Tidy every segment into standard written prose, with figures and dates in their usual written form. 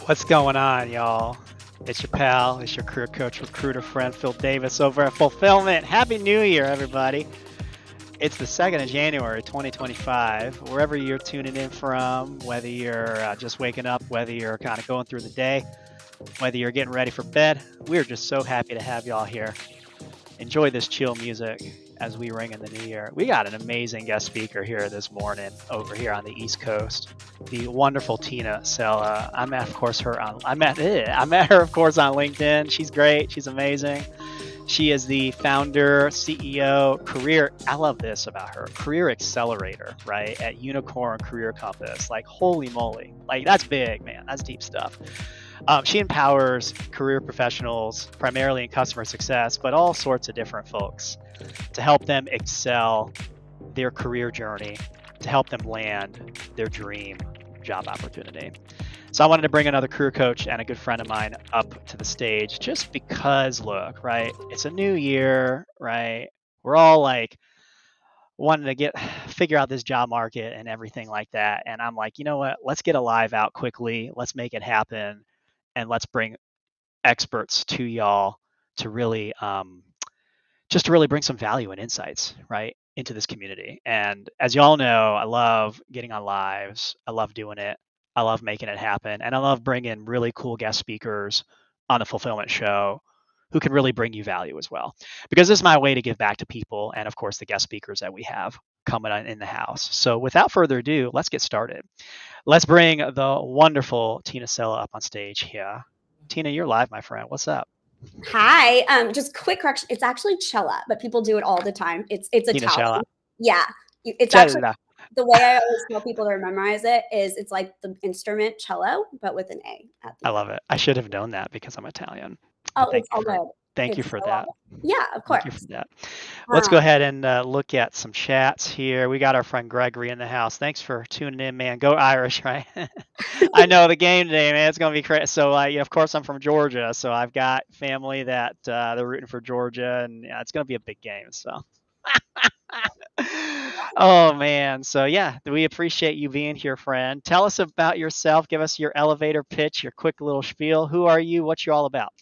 What's going on, y'all? It's your pal, it's your career coach, recruiter friend, Phil Davis over at FulPHILLment. Happy New Year, everybody. It's the 2nd of January, 2025. Wherever you're tuning in from, whether you're just waking up, whether you're kind of going through the day, whether you're getting ready for bed, we're just so happy to have y'all here. Enjoy this chill music as we ring in the new year. We got an amazing guest speaker here this morning over here on the East Coast, the wonderful Christina Cella. I met her, of course, on LinkedIn. She's great. She's amazing. She is the founder, CEO, I love this about her, Career Accelerator, right, at Unicorn Career Compass. Like, holy moly. Like, that's big, man. That's deep stuff. She empowers career professionals, primarily in customer success, but all sorts of different folks to help them excel their career journey, to help them land their dream job opportunity. So I wanted to bring another career coach and a good friend of mine up to the stage just because, look, right, it's a new year, right? We're all like wanting to figure out this job market and everything like that. And I'm like, you know what? Let's get a live out quickly. Let's make it happen. And let's bring experts to y'all to really just to really bring some value and insights, right, into this community. And as y'all know, I love getting on lives. I love doing it. I love making it happen. And I love bringing really cool guest speakers on the FulPHILLment show who can really bring you value as well. Because this is my way to give back to people and, of course, the guest speakers that we have coming in the house. So without further ado, let's get started. Let's bring the wonderful Christina Cella up on stage here. Tina, you're live, my friend. What's up? Hi. Just quick correction. It's actually Cella, but people do it all the time. It's Tina Italian. Cella. Yeah. It's Cella. actually the way I always tell people to memorize it is it's like the instrument cello, but with an A at the I end. love it. I should have known that because I'm Italian. Oh, it's all good. Thank you for that. Yeah, of course. Thank you for that. Let's go ahead and look at some chats here. We got our friend Gregory in the house. Thanks for tuning in, man. Go Irish, right? I know the game today, man. It's going to be crazy. So, of course, I'm from Georgia, so I've got family that they're rooting for Georgia, and it's going to be a big game. So, oh man. So yeah, we appreciate you being here, friend. Tell us about yourself. Give us your elevator pitch, your quick little spiel. Who are you? What you all about?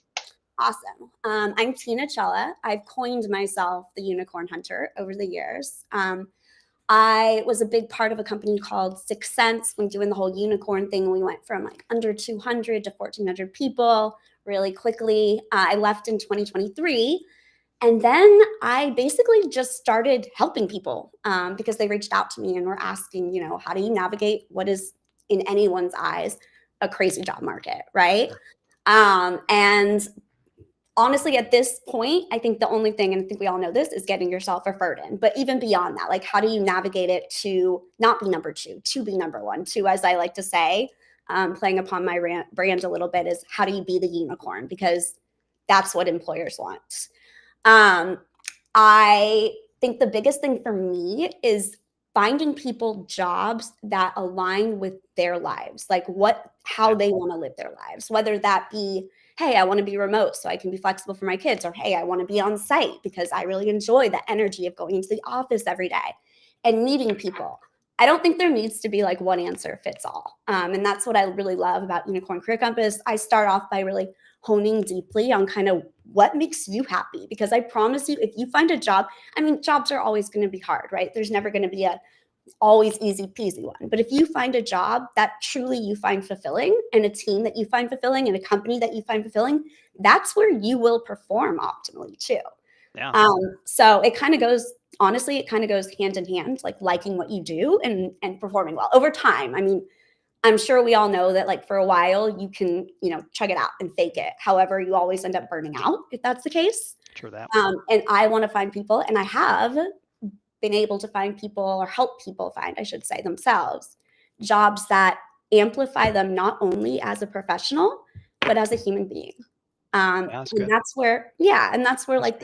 Awesome. I'm Tina Cella. I've coined myself the Unicorn Hunter over the years. I was a big part of a company called 6 Sense when doing the whole unicorn thing. We went from like under 200 to 1,400 people really quickly. I left in 2023. And then I basically just started helping people because they reached out to me and were asking, how do you navigate what is in anyone's eyes a crazy job market, right? And honestly, at this point, I think the only thing, and I think we all know this, is getting yourself referred in. But even beyond that, like how do you navigate it to not be number two, to be number one, to, as I like to say, playing upon my brand a little bit, is how do you be the unicorn? Because that's what employers want. I think the biggest thing for me is finding people jobs that align with their lives, like how they want to live their lives, whether that be, hey, I want to be remote so I can be flexible for my kids, or hey, I want to be on site because I really enjoy the energy of going into the office every day and meeting people. I don't think there needs to be like one answer fits all. And that's what I really love about Unicorn Career Compass. I start off by really honing deeply on kind of what makes you happy, because I promise you, if you find a job, jobs are always going to be hard, right? There's never going to be a always easy peasy one. But if you find a job that truly you find fulfilling, and a team that you find fulfilling, and a company that you find fulfilling, that's where you will perform optimally too. Yeah. So it kind of goes hand in hand, like liking what you do and performing well over time. I'm sure we all know that like for a while you can, chug it out and fake it. However, you always end up burning out if that's the case. True that. And I want to find people, and I have been able to find people, or help people find, I should say, themselves, jobs that amplify them not only as a professional, but as a human being. And that's where like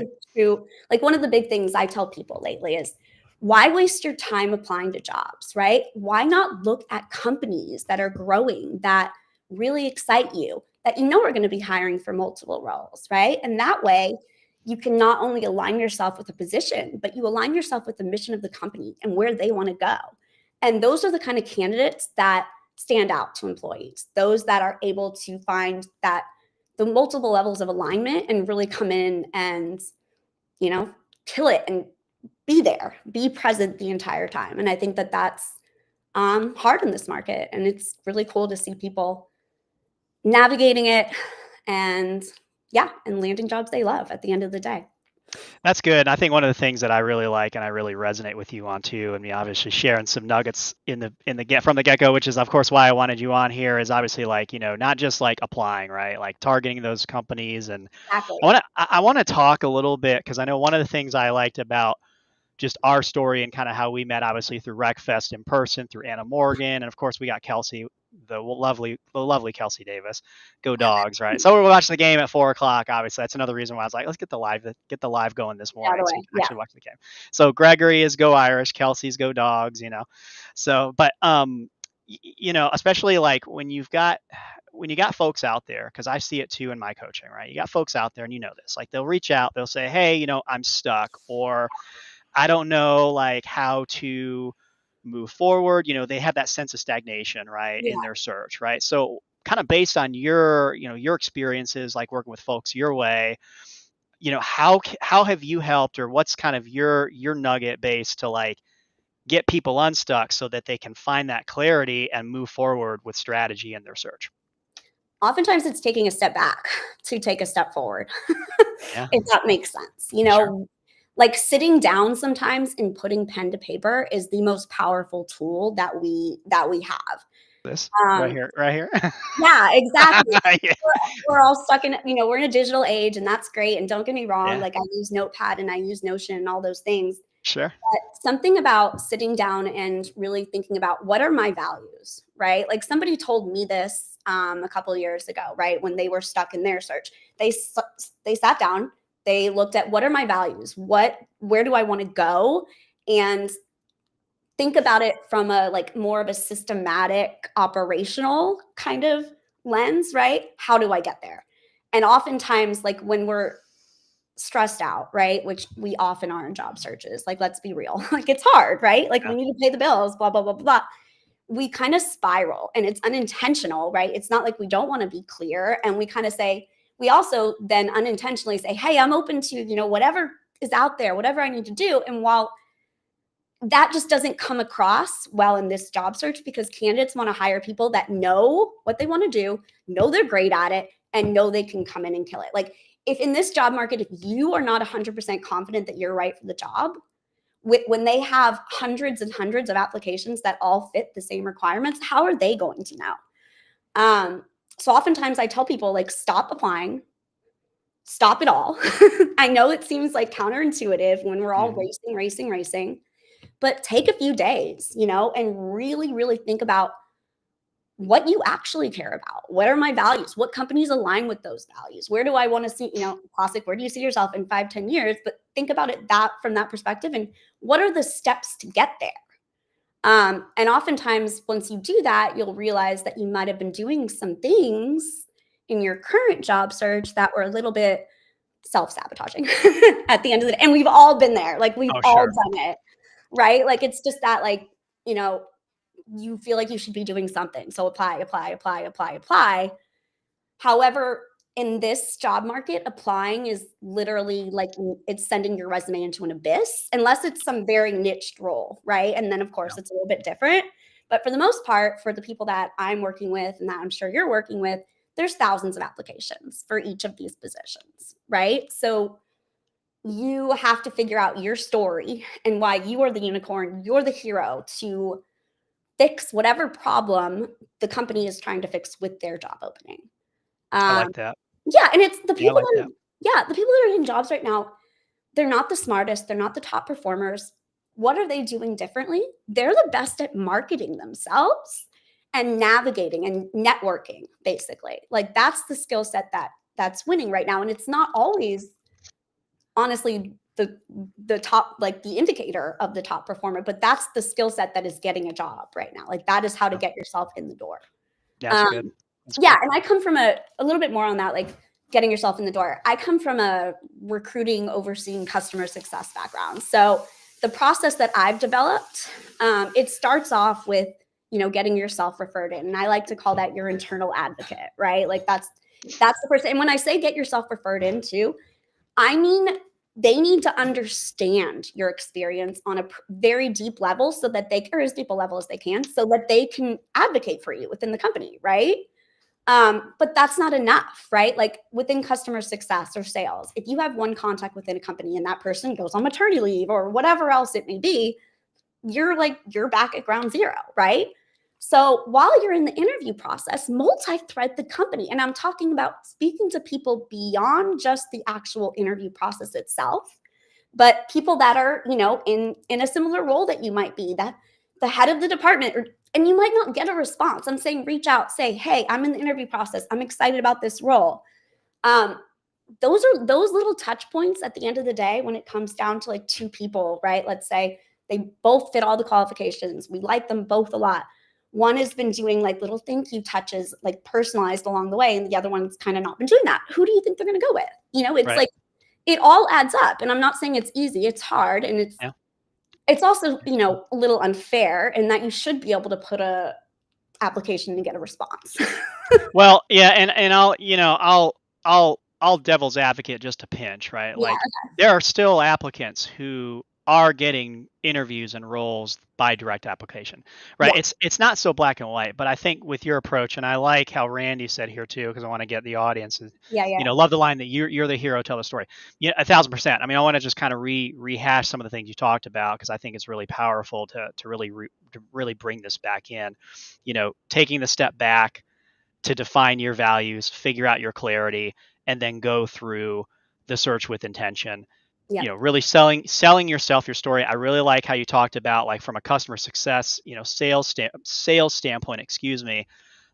one of the big things I tell people lately is, why waste your time applying to jobs, right? Why not look at companies that are growing, that really excite you, that are going to be hiring for multiple roles, right? And that way you can not only align yourself with a position, but you align yourself with the mission of the company and where they want to go. And those are the kind of candidates that stand out to employees, those that are able to find that the multiple levels of alignment and really come in and, kill it and be there, be present the entire time. And I think that that's hard in this market. And it's really cool to see people navigating it and landing jobs they love at the end of the day. That's good. I think one of the things that I really like and I really resonate with you on too, and me obviously sharing some nuggets from the get-go, which is of course why I wanted you on here, is obviously like, not just like applying, right? Like targeting those companies. And Exactly. I want to talk a little bit, because I know one of the things I liked about just our story and kind of how we met, obviously through RecFest in person, through Anna Morgan, and of course we got Kelsey, the lovely Kelsey Davis. Go Dogs, right? So we're watching the game at 4:00. Obviously, that's another reason why I was like, let's get the live going this morning, so we can actually watch the game. So Gregory is Go Irish, Kelsey's Go Dogs, So, but especially like when you got folks out there, because I see it too in my coaching, right? You got folks out there, and this, like they'll reach out, they'll say, hey, I'm stuck, or I don't know like how to move forward. They have that sense of stagnation, right, in their search, right? So kind of based on your experiences, like working with folks your way, how have you helped, or what's kind of your nugget base to like get people unstuck so that they can find that clarity and move forward with strategy in their search? Oftentimes it's taking a step back to take a step forward. Yeah. If that makes sense. Sure. Like sitting down sometimes and putting pen to paper is the most powerful tool that we have. This right here. Yeah, exactly. Yeah. We're all stuck in, we're in a digital age, and that's great. And don't get me wrong, Yeah. like I use Notepad and I use Notion and all those things. Sure. But something about sitting down and really thinking about, what are my values, right? Like somebody told me this a couple of years ago, right? When they were stuck in their search, they sat down, they looked at, what are my values? Where do I want to go? And think about it from a like more of a systematic operational kind of lens, right? How do I get there? And oftentimes, like when we're stressed out, right? Which we often are in job searches. Like, let's be real. Like it's hard, right? Like we need to pay the bills, blah, blah, blah, blah. We kind of spiral, and it's unintentional, right? It's not like we don't want to be clear. And we kind of say, we also then unintentionally say, hey, I'm open to, whatever is out there, whatever I need to do. And while that just doesn't come across well in this job search, because candidates want to hire people that know what they want to do, know they're great at it, and know they can come in and kill it. Like if in this job market, if you are not 100% confident that you're right for the job, when they have hundreds and hundreds of applications that all fit the same requirements, how are they going to know? So oftentimes I tell people, like, stop applying, stop it all. I know it seems like counterintuitive when we're all racing, but take a few days, and really, really think about what you actually care about. What are my values? What companies align with those values? Where do I want to see, classic, where do you see yourself in 5-10 years? But think about it from that perspective, and what are the steps to get there? And oftentimes once you do that, you'll realize that you might have been doing some things in your current job search that were a little bit self-sabotaging at the end of the day. And we've all been there. Like we've all done it, right? Like it's just that, like, you feel like you should be doing something. So apply. However, in this job market, applying is literally like it's sending your resume into an abyss, unless it's some very niched role, right? And then, of course, it's a little bit different. But for the most part, for the people that I'm working with and that I'm sure you're working with, there's thousands of applications for each of these positions, right? So you have to figure out your story and why you are the unicorn, you're the hero to fix whatever problem the company is trying to fix with their job opening. I like that. Yeah, and it's the people the people that are in jobs right now, they're not the smartest, they're not the top performers. What are they doing differently? They're the best at marketing themselves and navigating and networking, basically. Like that's the skill set that's winning right now. And it's not always, honestly, the top, like the indicator of the top performer, but that's the skill set that is getting a job right now. Like that is how to get yourself in the door. That's good. And I come from a little bit more on that, like getting yourself in the door. I come from a recruiting, overseeing customer success background. So the process that I've developed, it starts off with getting yourself referred in. And I like to call that your internal advocate, right? Like that's the person. And when I say get yourself referred into, I mean, they need to understand your experience on a very deep level so that or as deep a level as they can, so that they can advocate for you within the company, right? But that's not enough, right? Like within customer success or sales, if you have one contact within a company and that person goes on maternity leave or whatever else it may be, you're back at ground zero, right? So while you're in the interview process, multi-thread the company. And I'm talking about speaking to people beyond just the actual interview process itself, but people that are, in a similar role that you might be, that the head of the department, and you might not get a response. I'm saying reach out, say, hey, I'm in the interview process. I'm excited about this role. Those little touch points at the end of the day, when it comes down to like two people, right? Let's say they both fit all the qualifications. We like them both a lot. One has been doing like little thank you touches, like personalized along the way, and the other one's kind of not been doing that. Who do you think they're going to go with? It's like it all adds up. And I'm not saying it's easy. It's hard, and it's also a little unfair in that you should be able to put a application and get a response. Well, yeah, and I'll devil's advocate just a pinch, right? Yeah. Like there are still applicants who are getting interviews and roles by direct application, right? Yeah. It's not so black and white, but I think with your approach, and I like how Randy said here too, because I want to get the audience, love the line that you're the hero, tell the story. Yeah, 1,000%. I mean, I want to just kind of rehash some of the things you talked about because I think it's really powerful to really bring this back in. Taking the step back to define your values, figure out your clarity, and then go through the search with intention. Really selling yourself, your story. I really like how you talked about, like, from a customer success, sales standpoint,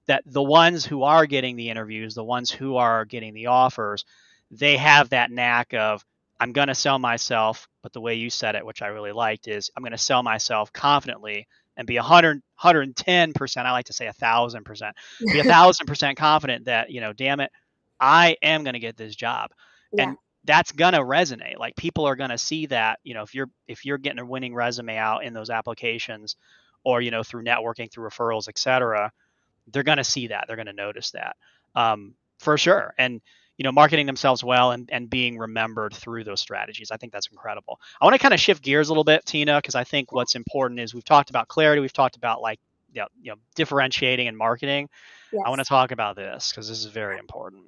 that the ones who are getting the interviews, the ones who are getting the offers, they have that knack of, I'm going to sell myself, but the way you said it, which I really liked, is I'm going to sell myself confidently and be 110%. I like to say 1,000%, be 1,000% confident that, damn it, I am going to get this job. Yeah. And that's going to resonate. Like, people are going to see that, if you're getting a winning resume out in those applications, or, through networking, through referrals, etc., they're going to see that. They're going to notice that, for sure. And, marketing themselves well and being remembered through those strategies. I think that's incredible. I want to kind of shift gears a little bit, Tina, because I think what's important is we've talked about clarity. We've talked about, like, differentiating and marketing. Yes. I want to talk about this because this is very important.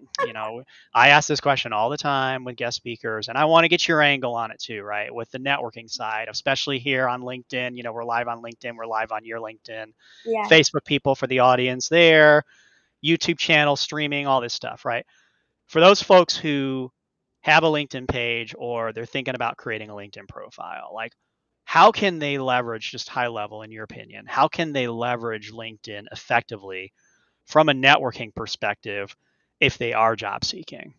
I ask this question all the time with guest speakers, and I want to get your angle on it too, right? With the networking side, especially here on LinkedIn. We're live on LinkedIn. We're live on your LinkedIn. Yeah. Facebook people for the audience there, YouTube channel, streaming, all this stuff, right? For those folks who have a LinkedIn page or they're thinking about creating a LinkedIn profile, like, how can they leverage, just high level in your opinion, how can they leverage LinkedIn effectively from a networking perspective if they are job seeking?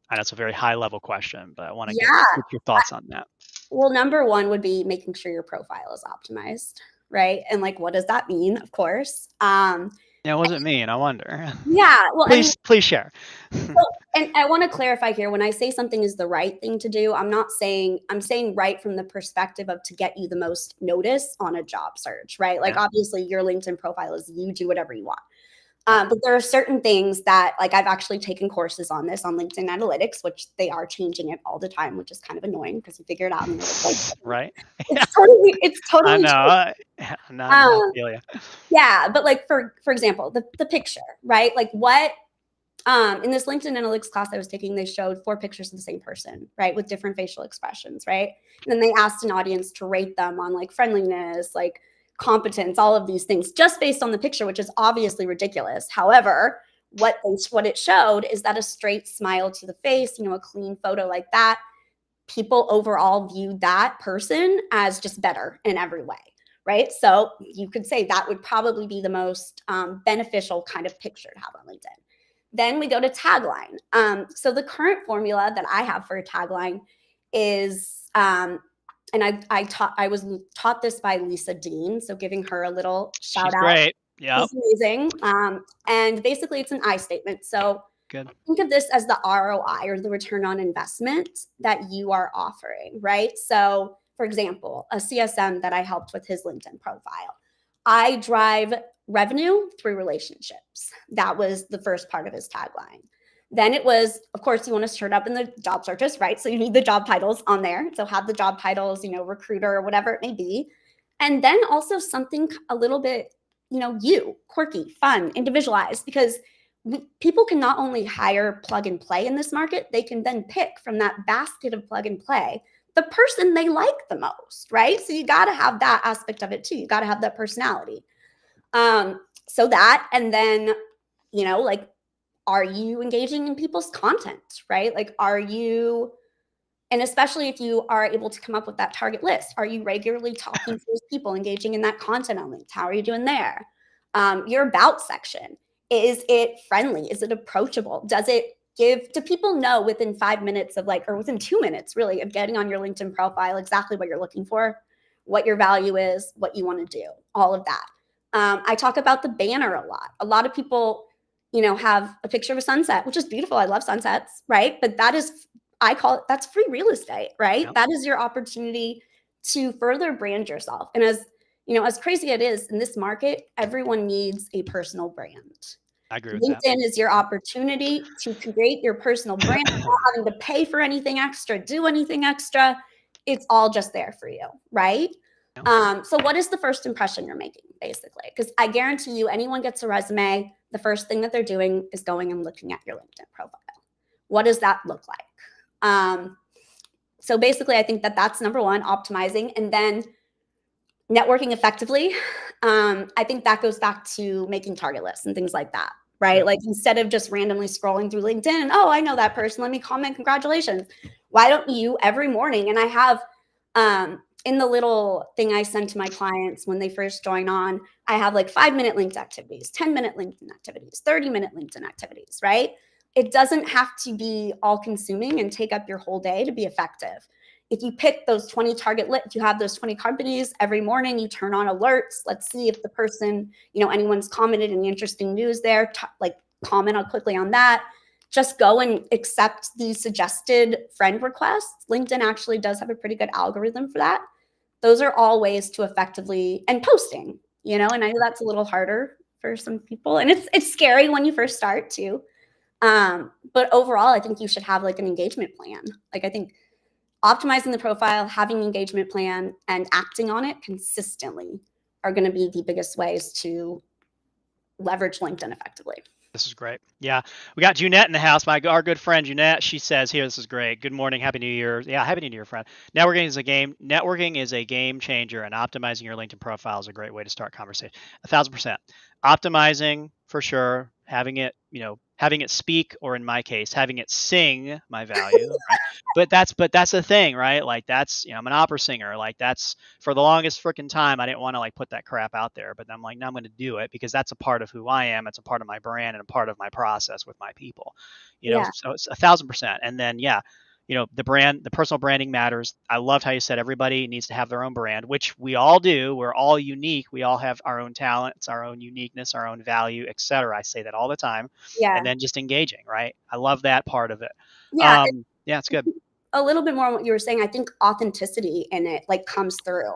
And that's a very high level question, but I want to get your thoughts on that. Well, number one would be making sure your profile is optimized, right? And like, what does that mean? Of course. What does it mean? I wonder. Yeah. Well, please share. And I want to clarify here, when I say something is the right thing to do, I'm saying right from the perspective of to get you the most notice on a job search, right? Like, obviously your LinkedIn profile is you, do whatever you want. But there are certain things that, like, I've actually taken courses on this on LinkedIn Analytics, which they are changing it all the time, which is kind of annoying because you figure it out. And right. It's totally. I know. I feel you. Yeah. But like, for example, the picture, right? Like what, in this LinkedIn Analytics class I was taking, they showed 4 pictures of the same person, right? With different facial expressions, right? And then they asked an audience to rate them on like friendliness, like competence, all of these things, just based on the picture, which is obviously ridiculous. However, what it showed is that a straight smile to the face, a clean photo like that, people overall viewed that person as just better in every way, right? So you could say that would probably be the most beneficial kind of picture to have on LinkedIn. Then we go to tagline. So the current formula that I have for a tagline is, and I was taught this by Lisa Dean, so giving her a little shout out. Great. Yeah. She's amazing. And basically it's an I statement. So good. Think of this as the ROI, or the return on investment that you are offering, right? So for example, a CSM that I helped with his LinkedIn profile, I drive revenue through relationships. That was the first part of his tagline. Then it was, of course, you want to start up in the job searches, right? So you need the job titles on there. So have the job titles, recruiter or whatever it may be. And then also something a little bit, quirky, fun, individualized, because people can not only hire plug and play in this market, they can then pick from that basket of plug and play the person they like the most, right? So you got to have that aspect of it too. You got to have that personality. So that, and then, are you engaging in people's content, right? Like, and especially if you are able to come up with that target list, are you regularly talking to those people, engaging in that content elements? How are you doing there? Your about section, is it friendly? Is it approachable? Do people know within 5 minutes or within 2 minutes really of getting on your LinkedIn profile exactly what you're looking for, what your value is, what you want to do, all of that. I talk about the banner a lot. A lot of people, have a picture of a sunset, which is beautiful. I love sunsets, right? But that's free real estate, right? Yep. That is your opportunity to further brand yourself. And as crazy it is in this market, everyone needs a personal brand. I agree with LinkedIn that. is your opportunity to create your personal brand without having to pay for anything extra, do anything extra. It's all just there for you, right? So what is the first impression you're making, basically? Because I guarantee you, anyone gets a resume, the first thing that they're doing is going and looking at your LinkedIn profile. What does that look like? So basically, I think that's number one, optimizing, and then networking effectively. I think that goes back to making target lists and things like that, right? Yep. Like, instead of just randomly scrolling through LinkedIn and, oh, I know that person, let me comment, congratulations. Why don't you every morning? And I have, in the little thing I send to my clients when they first join on, I have like 5-minute linked activities, 10-minute LinkedIn activities, 30-minute LinkedIn activities, right? It doesn't have to be all consuming and take up your whole day to be effective. If you pick those 20 if you have those 20 companies every morning, you turn on alerts. Let's see if the person, anyone's commented any interesting news there, comment on quickly on that. Just go and accept the suggested friend requests. LinkedIn actually does have a pretty good algorithm for that. Those are all ways to effectively, and posting, and I know that's a little harder for some people, and it's scary when you first start too. But overall, I think you should have like an engagement plan. Like, I think optimizing the profile, having an engagement plan, and acting on it consistently are going to be the biggest ways to leverage LinkedIn effectively. This is great. Yeah. We got Junette in the house. Our good friend Junette, she says here, this is great. Good morning. Happy New Year. Yeah. Happy New Year, friend. Networking is a game changer, and optimizing your LinkedIn profile is a great way to start conversation. 1,000%. Optimizing for sure. Having it speak, or in my case, having it sing my value. Right? But that's the thing, right? Like, I'm an opera singer. Like, that's, for the longest freaking time, I didn't want to like put that crap out there, but I'm like, now I'm going to do it because that's a part of who I am. It's a part of my brand and a part of my process with my people, so it's 1,000%. And then, the personal branding matters. I loved how you said everybody needs to have their own brand, which we all do. We're all unique. We all have our own talents, our own uniqueness, our own value, etc. I say that all the time. Yeah. And then just engaging, right? I love that part of it. Yeah. Yeah, it's good. A little bit more on what you were saying. I think authenticity in it comes through.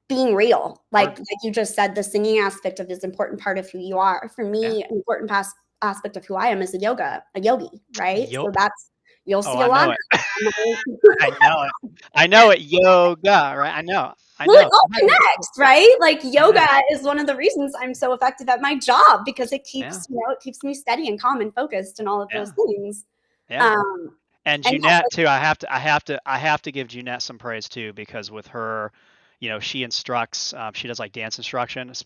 Being real, like you just said, the singing aspect of it is an important part of who you are. For me, an important aspect of who I am is a yogi, right? So you'll see a lot. I know it. Yoga, right? I know. Well, it all connects, right? Like, yoga is one of the reasons I'm so effective at my job, because it keeps, it keeps me steady and calm and focused and all of those things. Yeah. And Junette too. I have to give Junette some praise too, because with her, she instructs. She does like dance instruction. It's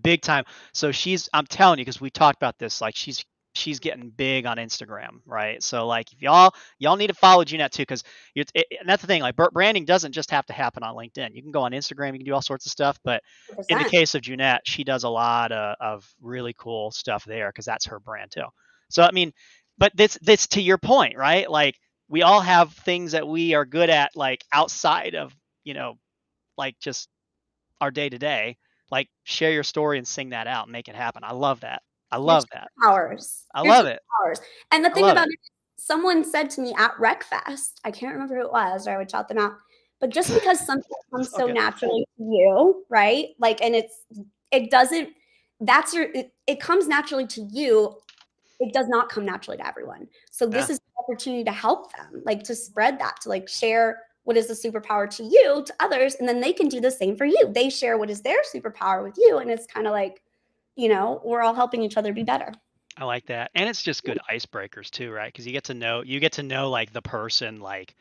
big time. So I'm telling you, because we talked about this. Like, she's getting big on Instagram, right? So like, if y'all need to follow Junette too, because and that's the thing. Like, branding doesn't just have to happen on LinkedIn. You can go on Instagram. You can do all sorts of stuff. But 100%. In the case of Junette, she does a lot of really cool stuff there, because that's her brand too. So I mean. But this to your point, right? Like, we all have things that we are good at, like, outside of, like, just our day to day. Like, share your story and sing that out and make it happen. I love that. I love that. Powers. I love it. And the thing about it, someone said to me at RecFest, I can't remember who it was, or I would shout them out. But just because something comes so Okay. naturally to you, right? Like, and it doesn't, that's your, it comes naturally to you. It does not come naturally to everyone. So Yeah, this is an opportunity to help them, like to spread that, to like share what is the superpower to you, to others, and then they can do the same for you. They share what is their superpower with you. And it's kind of like, we're all helping each other be better. I like that. And it's just good icebreakers too, right? Because you get to know like the person, like,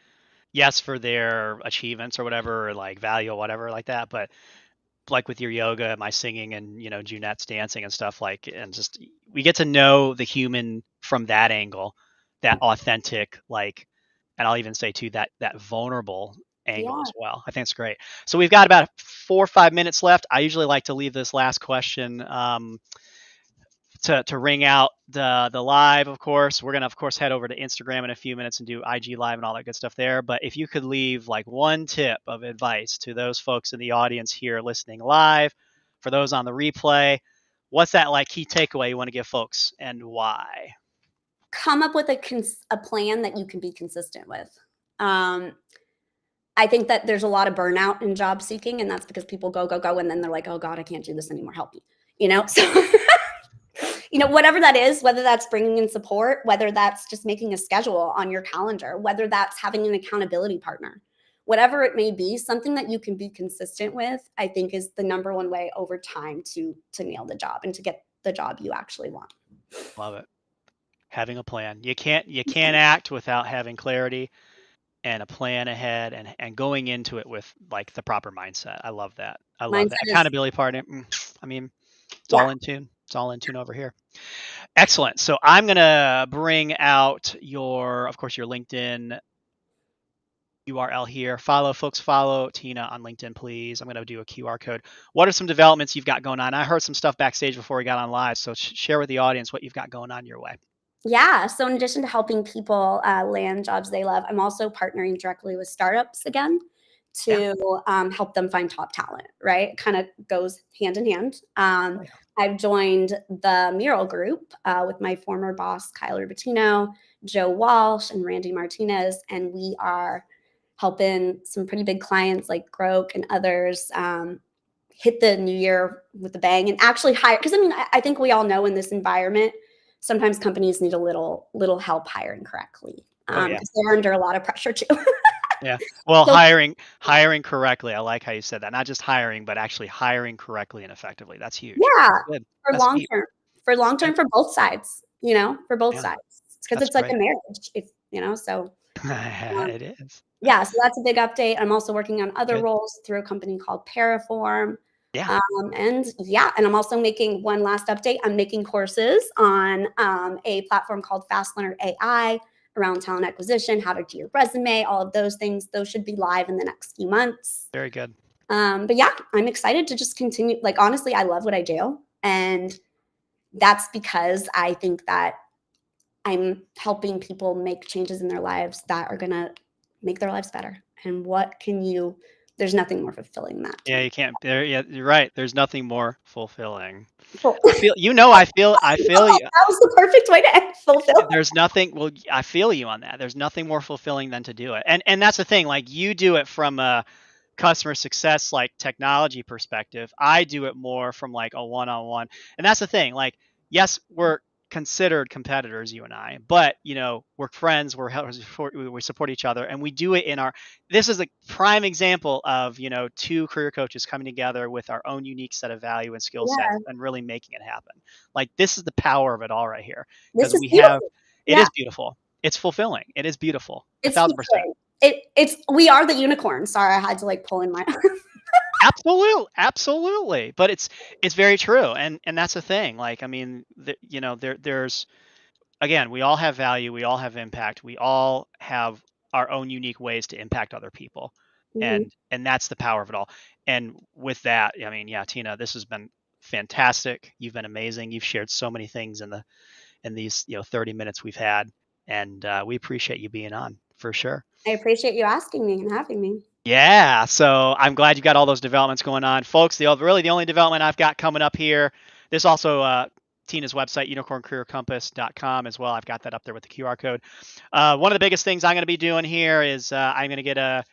yes, for their achievements or whatever, or like value or whatever like that, but like with your yoga, my singing, and Junette's dancing and stuff, like, and just we get to know the human from that angle, that authentic, like, and I'll even say too that vulnerable angle Yeah. as well. I think it's great. So we've got about 4 or 5 minutes left. I usually like to leave this last question to ring out the live. Of course, we're gonna of course head over to Instagram in a few minutes and do IG live and all that good stuff there. But if you could leave like one tip of advice to those folks in the audience here listening live, for those on the replay, what's that like key takeaway you want to give folks and why? Come up with a plan that you can be consistent with. I think that there's a lot of burnout in job seeking, and that's because people go, go, go, and then they're like, oh God, I can't do this anymore. Help me. So whatever that is, whether that's bringing in support, whether that's just making a schedule on your calendar, whether that's having an accountability partner, whatever it may be, something that you can be consistent with, I think is the number one way over time to nail the job and to get the job you actually want. Love it. Having a plan. You can't act without having clarity and a plan ahead, and going into it with like the proper mindset. I love that. I love that. Mindset is, Accountability partner. I mean, it's yeah. all in tune. It's all in tune over here. Excellent. So I'm going to bring out of course, your LinkedIn URL here. Follow Tina on LinkedIn, please. I'm going to do a QR code. What are some developments you've got going on? I heard some stuff backstage before we got on live. So share with the audience what you've got going on your way. Yeah. So in addition to helping people land jobs they love, I'm also partnering directly with startups again Yeah. to help them find top talent, right? It kind of goes hand in hand. Oh, yeah. I've joined the Mural Group with my former boss, Kyler Bettino, Joe Walsh, and Randy Martinez. And we are helping some pretty big clients like Grok and others hit the new year with a bang and actually hire. Because I think we all know in this environment, sometimes companies need a little help hiring correctly Oh, yeah. because they're under a lot of pressure too. Yeah. Well, So hiring correctly. I like how you said that. Not just hiring, but actually hiring correctly and effectively. That's huge. yeah, That's good. for That's long deep. term, for long Yeah. term, for both sides, for both Yeah. sides, because That's it's like a great. marriage, if so. Um, It is. yeah, so that's a big update. I'm also working on other Good. roles through a company called Paraform. Yeah. And I'm also making one last update. I'm making courses on a platform called Fast Learner AI around talent acquisition, how to do your resume, all of those things. Those should be live in the next few months. Very good. But yeah, I'm excited to just continue. Like, honestly, I love what I do. And that's because I think that I'm helping people make changes in their lives that are going to make their lives better. And there's nothing more fulfilling than that to Yeah, me. you can't. There, yeah, you're right. There's nothing more fulfilling. Cool. I feel. I feel you. That was the perfect way to fulfill. There's nothing. Well, I feel you on that. There's nothing more fulfilling than to do it. And that's the thing. Like, you do it from a customer success, like, technology perspective. I do it more from like a one-on-one. And that's the thing. Like, yes, we're considered competitors, you and I, but we're friends. We support each other, and we do it in our. This is a prime example of two career coaches coming together with our own unique set of value and skill sets Yeah, and really making it happen. Like, this is the power of it all right here, this because is we have. beautiful. It Yeah, is beautiful. It's fulfilling. It is beautiful. A it's thousand percent. fulfilling. It's we are the unicorn. Sorry, I had to like pull in my. Absolutely, absolutely. But it's very true, and that's the thing. Like, I mean, there's, again, we all have value, we all have impact, we all have our own unique ways to impact other people, Mhm. and that's the power of it all. And with that, I mean, yeah, Tina, this has been fantastic. You've been amazing. You've shared so many things in these 30 minutes we've had, and we appreciate you being on for sure. I appreciate you asking me and having me. Yeah, so I'm glad you got all those developments going on, folks. The only development I've got coming up here. There's also Tina's website, unicorncareercompass.com, as well. I've got that up there with the QR code. One of the biggest things I'm going to be doing here is I'm going to get a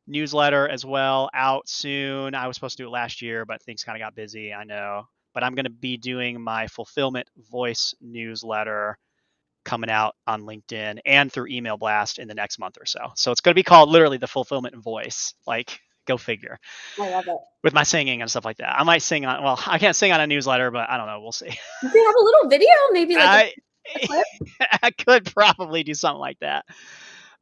newsletter as well out soon. I was supposed to do it last year, but things kind of got busy, I know. But I'm going to be doing my FulPHILLment voice newsletter coming out on LinkedIn and through email blast in the next month or so. So it's going to be called literally the FulPHILLment voice. Like, go figure. I love it. With my singing and stuff like that. I might sing on, well, I can't sing on a newsletter, but I don't know. We'll see. You can have a little video, maybe like a clip. I could probably do something like that.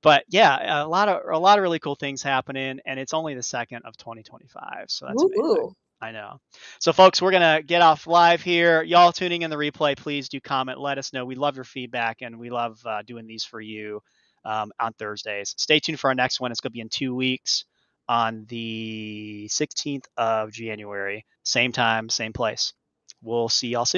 But yeah, a lot of really cool things happening, and it's only the 2nd of 2025, so that's amazing. I know. So folks, we're gonna get off live here. Y'all tuning in the replay, please do comment. Let us know. We love your feedback, and we love doing these for you on Thursdays. Stay tuned for our next one. It's gonna be in 2 weeks on the 16th of January. Same time, same place. We'll see y'all soon.